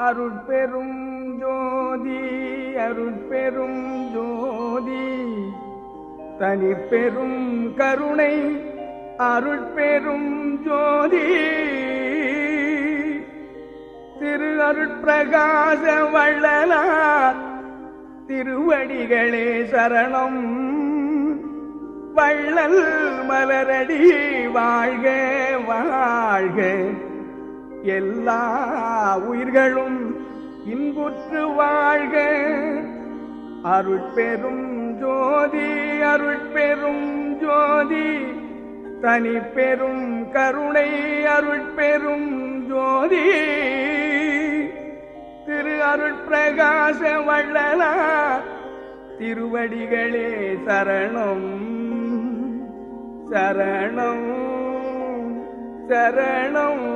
அருட்பெரும் ஜோதி அருட்பெரும் ஜோதி தனிப்பெரும் கருணை அருட்பெரும் ஜோதி திரு அருட்பிரகாச வள்ளலார் திருவடிகளே சரணம். வள்ளல் மலரடி வாழ்க வாழ்க, எல்லா உயிர்களும் இன்புற்று வாழ்க. அருட்பெரும் ஜோதி அருட்பெரும் ஜோதி தனிப்பெரும் கருணை அருட்பெரும் ஜோதி திரு அருட்பிரகாச வள்ளலார் திருவடிகளே சரணம் சரணம் சரணம்.